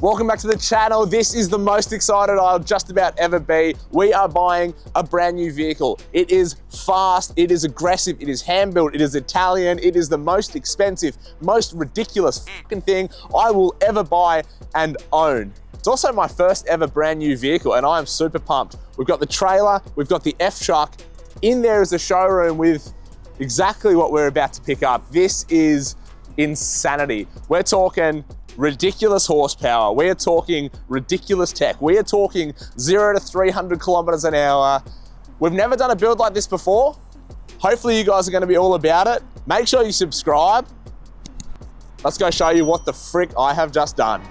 Welcome back to the channel. This is the most excited I'll just about ever be. We are buying a brand new vehicle. It is fast, it is aggressive, it is hand-built, it is Italian, it is the most expensive, most ridiculous fucking thing I will ever buy and own. It's also my first ever brand new vehicle and I am super pumped. We've got the trailer, we've got the F-Truck. In there is a showroom with exactly what we're about to pick up. This is insanity. We're talking ridiculous horsepower. We are talking ridiculous tech. We are talking 0 to 300 kilometers an hour. We've never done a build like this before. Hopefully you guys are gonna be all about it. Make sure you subscribe. Let's go show you what the frick I have just done.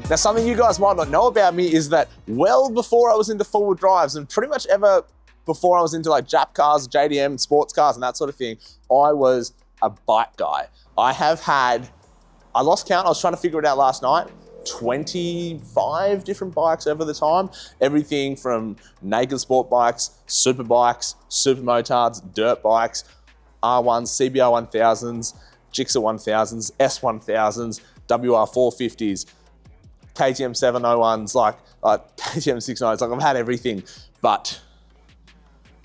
Now, something you guys might not know about me is that well before I was into four-wheel drives and pretty much ever before I was into like Jap cars, JDM, sports cars and that sort of thing, I was a bike guy. I lost count, I was trying to figure it out last night, 25 different bikes over the time. Everything from naked sport bikes, super motards, dirt bikes, R1s, CBR 1000s, Gixxer 1000s, S1000s, WR450s, KTM 701s, like KTM 690s, like I've had everything, but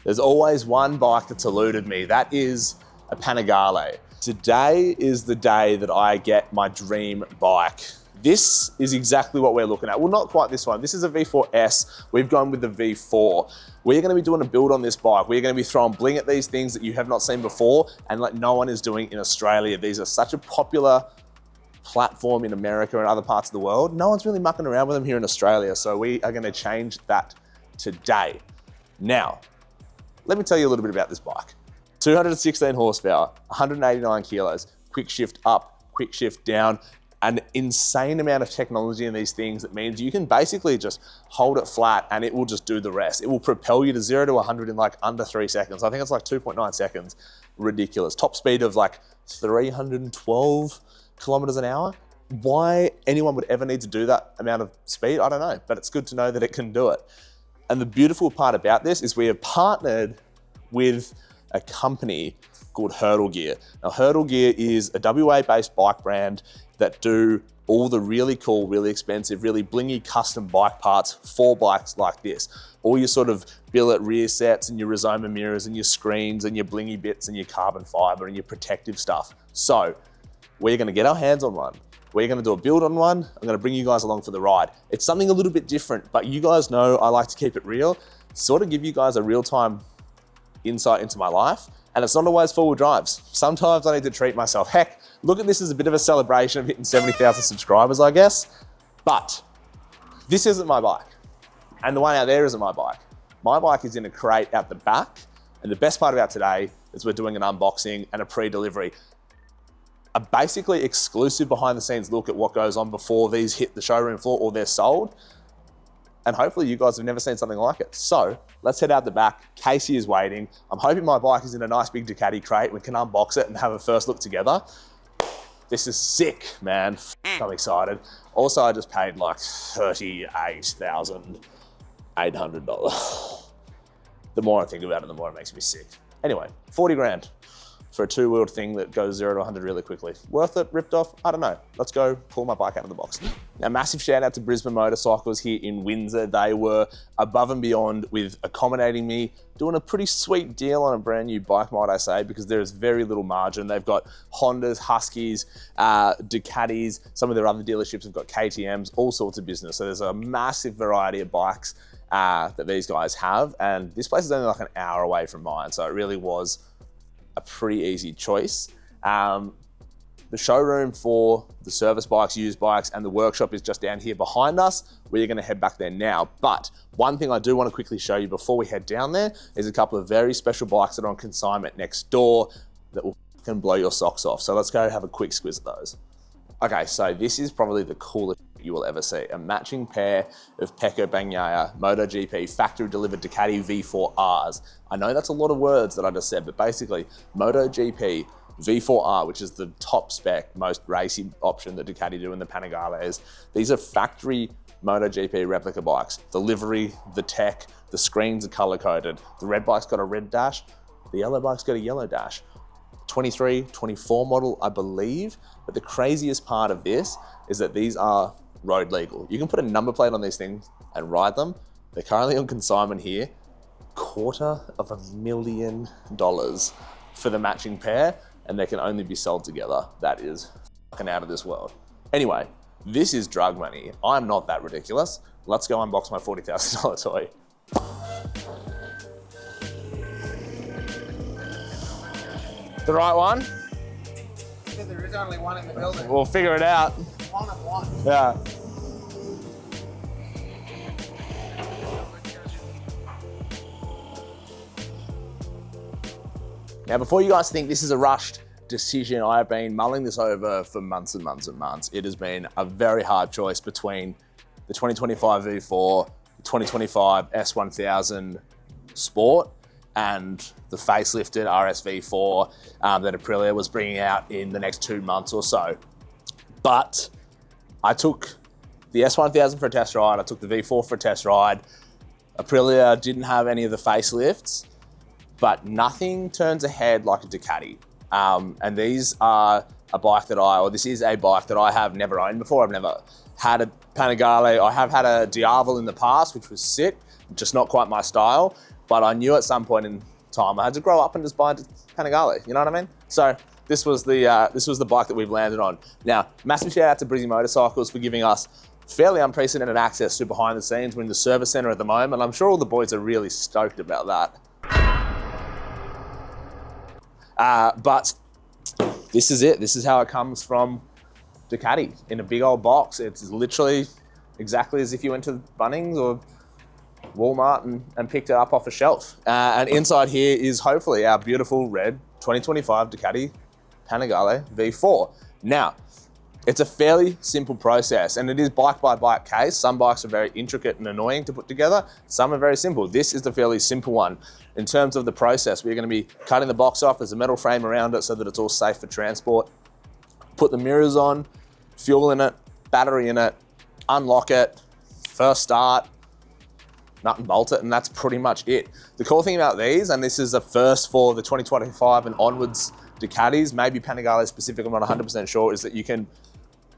there's always one bike that's eluded me. That is a Panigale. Today is the day that I get my dream bike. This is exactly what we're looking at. Well, not quite this one. This is a V4S. We've gone with the V4. We're gonna be doing a build on this bike. We're gonna be throwing bling at these things that you have not seen before and like no one is doing in Australia. These are such a popular platform in America and other parts of the world. No one's really mucking around with them here in Australia, so we are gonna change that today. Now, let me tell you a little bit about this bike. 216 horsepower, 189 kilos, quick shift up, quick shift down, an insane amount of technology in these things that means you can basically just hold it flat and it will just do the rest. It will propel you to 0 to 100 in like under 3 seconds. I think it's like 2.9 seconds. Ridiculous. Top speed of like 312 kilometers an hour. Why anyone would ever need to do that amount of speed, I don't know, but it's good to know that it can do it. And the beautiful part about this is we have partnered with a company called Hurdle Gear. Now, Hurdle Gear is a WA-based bike brand that do all the really cool, really expensive, really blingy custom bike parts for bikes like this. All your sort of billet rear sets and your Rizoma mirrors and your screens and your blingy bits and your carbon fiber and your protective stuff. So we're gonna get our hands on one. We're gonna do a build on one. I'm gonna bring you guys along for the ride. It's something a little bit different, but you guys know I like to keep it real, sort of give you guys a real-time insight into my life. And it's not always four-wheel drives. Sometimes I need to treat myself. Heck, look at this as a bit of a celebration of hitting 70,000 subscribers, I guess. But this isn't my bike. And the one out there isn't my bike. My bike is in a crate out the back. And the best part about today is we're doing an unboxing and a pre-delivery. A basically exclusive behind the scenes look at what goes on before these hit the showroom floor or they're sold. And hopefully you guys have never seen something like it. So let's head out the back. Casey is waiting. I'm hoping my bike is in a nice big Ducati crate. We can unbox it and have a first look together. This is sick, man. I'm excited. Also, I just paid like $38,800. The more I think about it, the more it makes me sick. Anyway, 40 grand. For a two-wheeled thing that goes 0 to 100 really quickly. Worth it, ripped off? I don't know. Let's go pull my bike out of the box. Now, massive shout out to Brisbane Motorcycles here in Windsor. They were above and beyond with accommodating me, doing a pretty sweet deal on a brand new bike, might I say, because there is very little margin. They've got Hondas, Huskies, Ducatis, some of their other dealerships have got KTMs, all sorts of business. So there's a massive variety of bikes that these guys have. And this place is only like an hour away from mine. So it really was a pretty easy choice. The showroom for the service bikes, used bikes, and the workshop is just down here behind us. We're gonna head back there now. But one thing I do wanna quickly show you before we head down there is a couple of very special bikes that are on consignment next door that will fucking blow your socks off. So let's go have a quick squiz at those. Okay, so this is probably the coolest you will ever see. A matching pair of Pecco Bagnaia MotoGP factory delivered Ducati V4Rs. I know that's a lot of words that I just said, but basically MotoGP V4R, which is the top spec, most racy option that Ducati do in the Panigales. These are factory MotoGP replica bikes. The livery, the tech, the screens are color coded. The red bike's got a red dash, the yellow bike's got a yellow dash. 23, 24 model, I believe. But the craziest part of this is that these are road legal. You can put a number plate on these things and ride them. They're currently on consignment here. $250,000 for the matching pair, and they can only be sold together. That is fucking out of this world. Anyway, this is drug money. I'm not that ridiculous. Let's go unbox my $40,000 toy. The right one? There is only one in the building. We'll figure it out. One of one. Yeah. Now, before you guys think this is a rushed decision, I have been mulling this over for months and months and months. It has been a very hard choice between the 2025 V4, the 2025 S1000 Sport, and the facelifted RSV4 that Aprilia was bringing out in the next 2 months or so. But I took the S1000 for a test ride, I took the V4 for a test ride. Aprilia didn't have any of the facelifts, but nothing turns ahead like a Ducati. And these are a bike that this is a bike that I have never owned before. I've never had a Panigale. I have had a Diavel in the past, which was sick, just not quite my style. But I knew at some point in time I had to grow up and just buy a Panigale, you know what I mean? So this was the bike that we've landed on. Now, massive shout out to Brizzy Motorcycles for giving us fairly unprecedented access to behind the scenes. We're in the service center at the moment. I'm sure all the boys are really stoked about that. But this is it. This is how it comes from Ducati in a big old box. It's literally exactly as if you went to Bunnings or Walmart and picked it up off a shelf. And inside here is hopefully our beautiful red 2025 Ducati Panigale V4. Now, it's a fairly simple process, and it is bike by bike case. Some bikes are very intricate and annoying to put together. Some are very simple. This is the fairly simple one. In terms of the process, we're going to be cutting the box off. There's a metal frame around it so that it's all safe for transport. Put the mirrors on, fuel in it, battery in it, unlock it, first start, nut and bolt it, and that's pretty much it. The cool thing about these, and this is the first for the 2025 and onwards Ducatis, maybe Panigale specific, I'm not 100% sure, is that you can,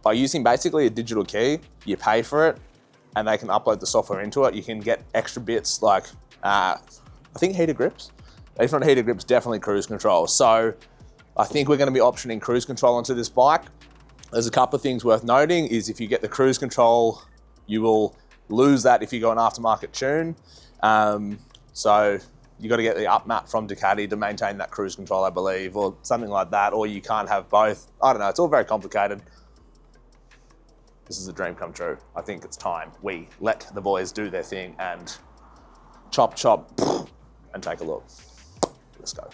by using basically a digital key, you pay for it and they can upload the software into it. You can get extra bits like, I think heated grips. If not heated grips, definitely cruise control. So I think we're going to be optioning cruise control onto this bike. There's a couple of things worth noting is if you get the cruise control, you will lose that if you go an aftermarket tune. So you got to get the up map from Ducati to maintain that cruise control, I believe, or something like that, or you can't have both. I don't know, it's all very complicated. This is a dream come true. I think it's time we let the boys do their thing and chop, chop, and take a look. Let's go.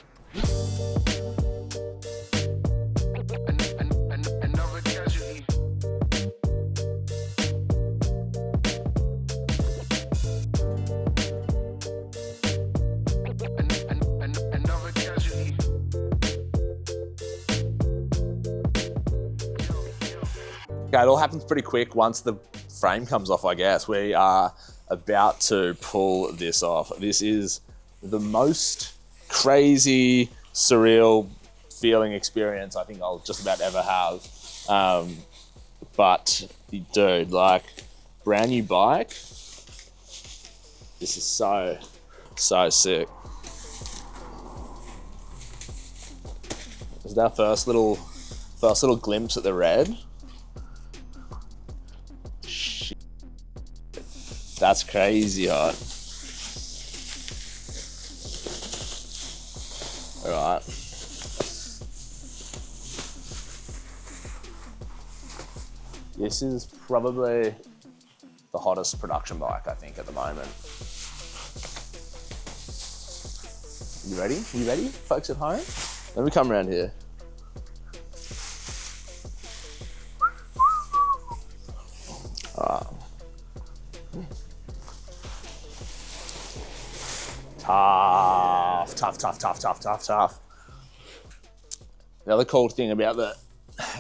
Okay, it all happens pretty quick once the frame comes off, I guess. We are about to pull this off. This is the most crazy, surreal feeling experience I think I'll just about ever have. But dude, like, brand new bike. This is so sick. This is our first little glimpse at the red. That's crazy hot. All right. This is probably the hottest production bike, I think, at the moment. You ready? You ready, folks at home? Let me come around here. All right. Tough. The other cool thing about the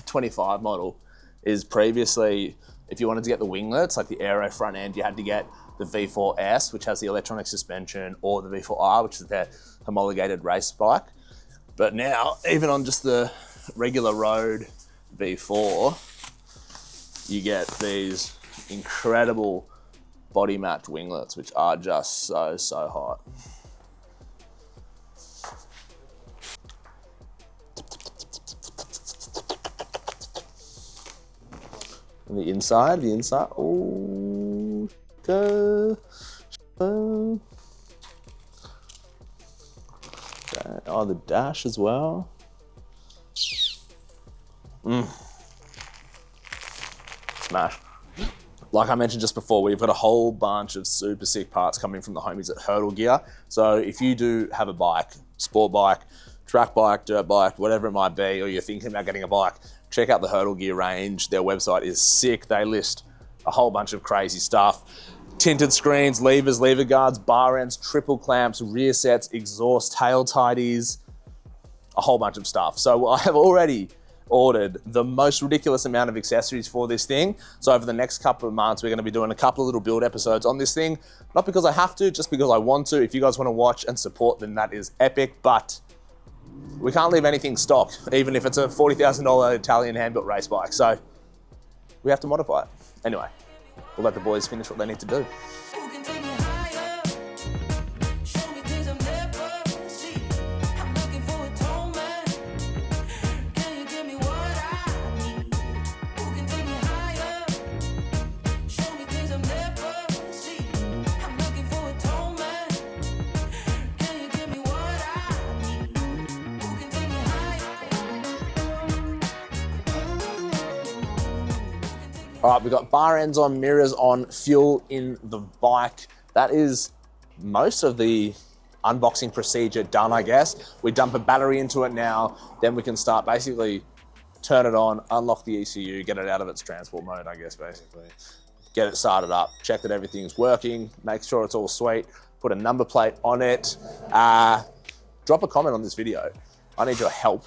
25 model is previously, if you wanted to get the winglets, like the aero front end, you had to get the V4S, which has the electronic suspension, or the V4R, which is their homologated race bike. But now, even on just the regular road V4, you get these incredible body mapped winglets, which are just so hot. And the inside, oh, go. Oh, the dash as well. Smash. Like I mentioned just before, we've got a whole bunch of super sick parts coming from the homies at Hurdle Gear. So if you do have a bike, sport bike, track bike, dirt bike, whatever it might be, or you're thinking about getting a bike, check out the Hurdle Gear range. Their website is sick. They list a whole bunch of crazy stuff. Tinted screens, levers, lever guards, bar ends, triple clamps, rear sets, exhaust, tail tidies, a whole bunch of stuff. So I have already ordered the most ridiculous amount of accessories for this thing. So over the next couple of months, we're going to be doing a couple of little build episodes on this thing. Not because I have to, just because I want to. If you guys want to watch and support, then that is epic. But we can't leave anything stock, even if it's a $40,000 Italian hand-built race bike. So we have to modify it. Anyway, we'll let the boys finish what they need to do. All right, we've got bar ends on, mirrors on, fuel in the bike. That is most of the unboxing procedure done, I guess. We dump a battery into it now, then we can start basically turn it on, unlock the ECU, get it out of its transport mode, I guess, basically. Get it started up, check that everything's working, make sure it's all sweet, put a number plate on it. Drop a comment on this video. I need your help,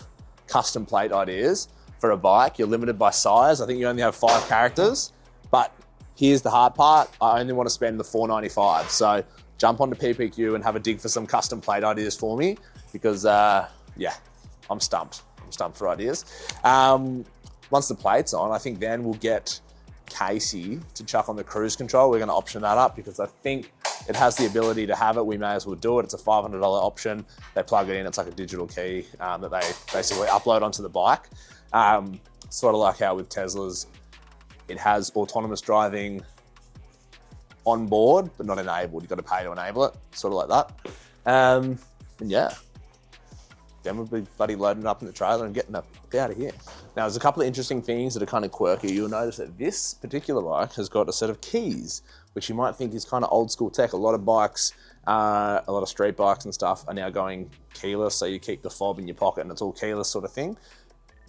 custom plate ideas. For a bike, you're limited by size. I think you only have 5 characters, but here's the hard part. I only want to spend the $4.95. So jump onto PPQ and have a dig for some custom plate ideas for me because yeah, I'm stumped. I'm stumped for ideas. Once the plate's on, I think then we'll get Casey to chuck on the cruise control. We're going to option that up because I think it has the ability to have it. We may as well do it. It's a $500 option. They plug it in. It's like a digital key that they basically upload onto the bike. Sort of like how with Teslas, it has autonomous driving on board, but not enabled. You've got to pay to enable it, sort of like that. And yeah, then we'll be bloody loading it up in the trailer and getting up out of here. Now, there's a couple of interesting things that are kind of quirky. You'll notice that this particular bike has got a set of keys, which you might think is kind of old school tech. A lot of bikes, a lot of street bikes and stuff are now going keyless, so you keep the fob in your pocket and it's all keyless sort of thing.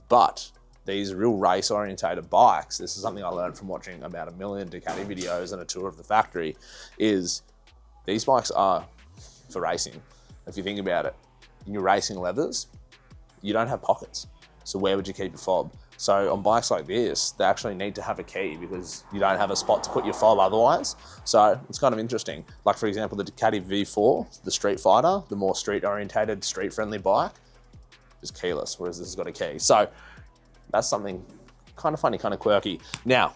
But these real race orientated bikes, this is something I learned from watching about 1 million Ducati videos and a tour of the factory, is these bikes are for racing. If you think about it, in your racing leathers, you don't have pockets. So where would you keep your fob? So on bikes like this, they actually need to have a key because you don't have a spot to put your fob otherwise. So it's kind of interesting. Like for example, the Ducati V4, the Street Fighter, the more street orientated, street friendly bike, is keyless, whereas this has got a key. So that's something kind of funny, kind of quirky. Now,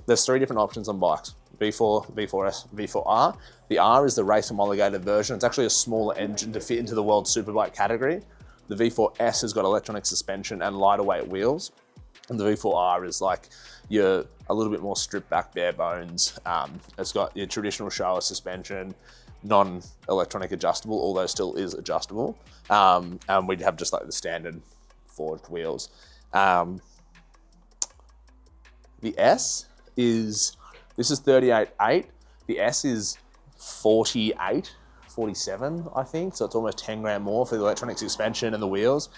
there's 3 different options on bikes: V4, V4S, V4R. The R is the race homologated version. It's actually a smaller engine to fit into the world superbike category. The V4S has got electronic suspension and lighter weight wheels. And the V4R is like a little bit more stripped back, bare bones. It's got your traditional Showa suspension, non-electronic adjustable, although still is adjustable. And we'd have just like the standard forged wheels. The S is, this is 38.8. The S is 47, I think. So it's almost 10 grand more for the electronic suspension and the wheels.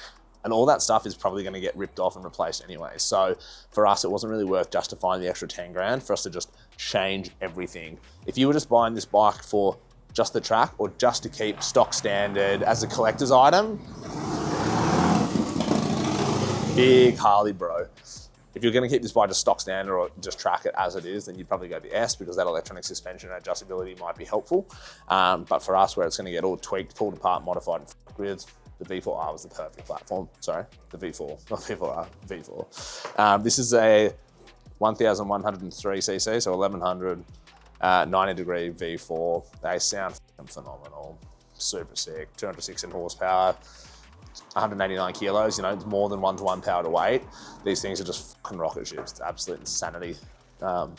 And all that stuff is probably going to get ripped off and replaced anyway. So for us, it wasn't really worth justifying the extra 10 grand for us to just change everything. If you were just buying this bike for just the track or just to keep stock standard as a collector's item, Big Harley bro. If you're going to keep this bike just stock standard or just track it as it is, then you'd probably go the S, because that electronic suspension and adjustability might be helpful. But for us, where it's going to get all tweaked, pulled apart, modified, and with, the V4R was the perfect platform. Sorry, the V4, not V4R, V4. This is a 1,103cc, so 1,100, 90-degree V4. They sound phenomenal, super sick. 216 horsepower. 189 kilos, you know, it's more than 1-to-1 power to weight. These things are just fucking rocket ships. It's absolute insanity. And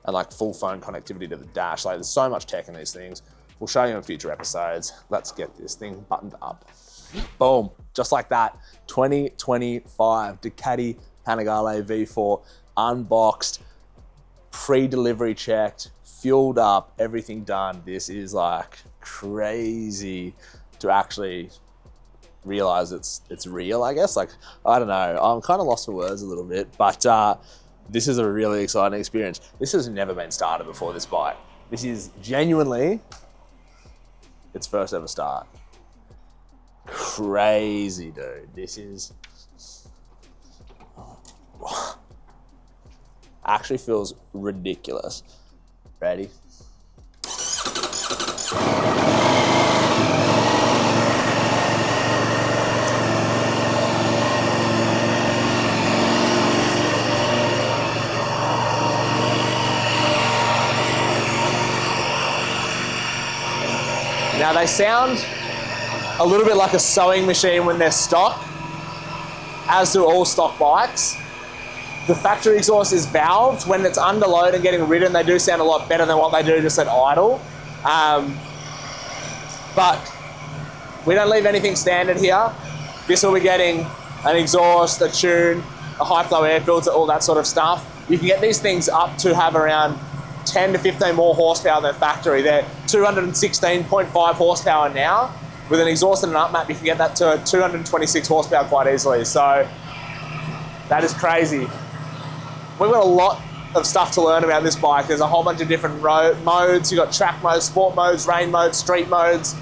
like full phone connectivity to the dash. Like, there's so much tech in these things. We'll show you in future episodes. Let's get this thing buttoned up. Boom, just like that. 2025 Ducati Panigale V4, unboxed, pre-delivery checked, fueled up, everything done. This is like crazy to actually realize it's real, I guess. Like, I don't know, I'm kind of lost for words a little bit, but this is a really exciting experience. This has never been started before, this bike. This is genuinely its first ever start. Crazy, dude. This is actually feels ridiculous. Ready? Now they sound a little bit like a sewing machine when they're stock, as do all stock bikes. The factory exhaust is valved. When it's under load and getting ridden, they do sound a lot better than what they do just at idle. But we don't leave anything standard here. This will be getting an exhaust, a tune, a high flow air filter, all that sort of stuff. You can get these things up to have around 10 to 15 more horsepower than factory. They're 216.5 horsepower now. With an exhaust and an up map, you can get that to 226 horsepower quite easily. So that is crazy. We've got a lot of stuff to learn about this bike. There's a whole bunch of different modes. You've got track modes, sport modes, rain modes, street modes.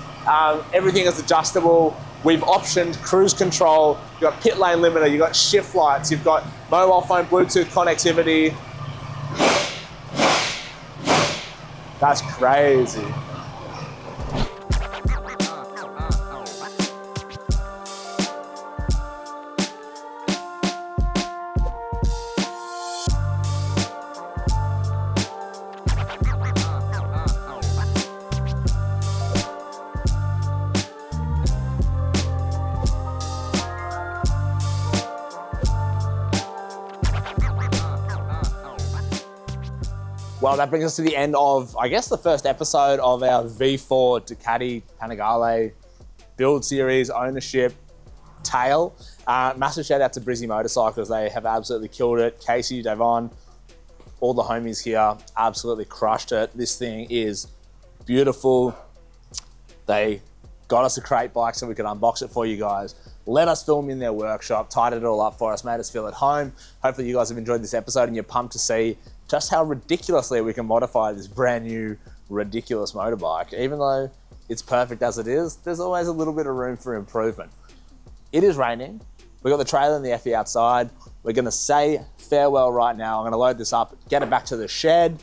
Everything is adjustable. We've optioned cruise control. You've got pit lane limiter. You've got shift lights. You've got mobile phone Bluetooth connectivity. That's crazy. Well, that brings us to the end of, I guess, the first episode of our V4 Ducati Panigale build series, ownership, tale. Massive shout out to Brizzy Motorcycles. They have absolutely killed it. Casey, Davon, all the homies here absolutely crushed it. This thing is beautiful. They got us a crate bike so we could unbox it for you guys. Let us film in their workshop, tidied it all up for us, made us feel at home. Hopefully you guys have enjoyed this episode and you're pumped to see just how ridiculously we can modify this brand new, ridiculous motorbike. Even though it's perfect as it is, there's always a little bit of room for improvement. It is raining. We've got the trailer and the Effie outside. We're gonna say farewell right now. I'm gonna load this up, get it back to the shed.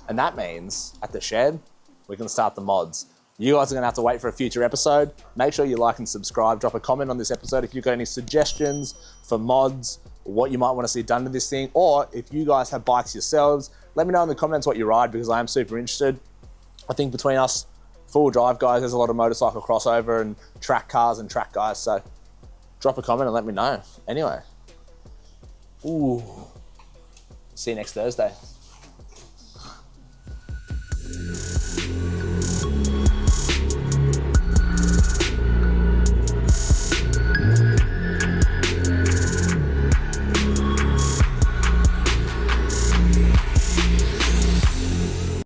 And that means at the shed, we can start the mods. You guys are gonna have to wait for a future episode. Make sure you like and subscribe. Drop a comment on this episode if you've got any suggestions for mods, what you might want to see done to this thing, or if you guys have bikes yourselves, let me know in the comments what you ride, because I am super interested. I think between us four-wheel drive guys, there's a lot of motorcycle crossover and track cars and track guys, so drop a comment and let me know. Anyway, see you next Thursday.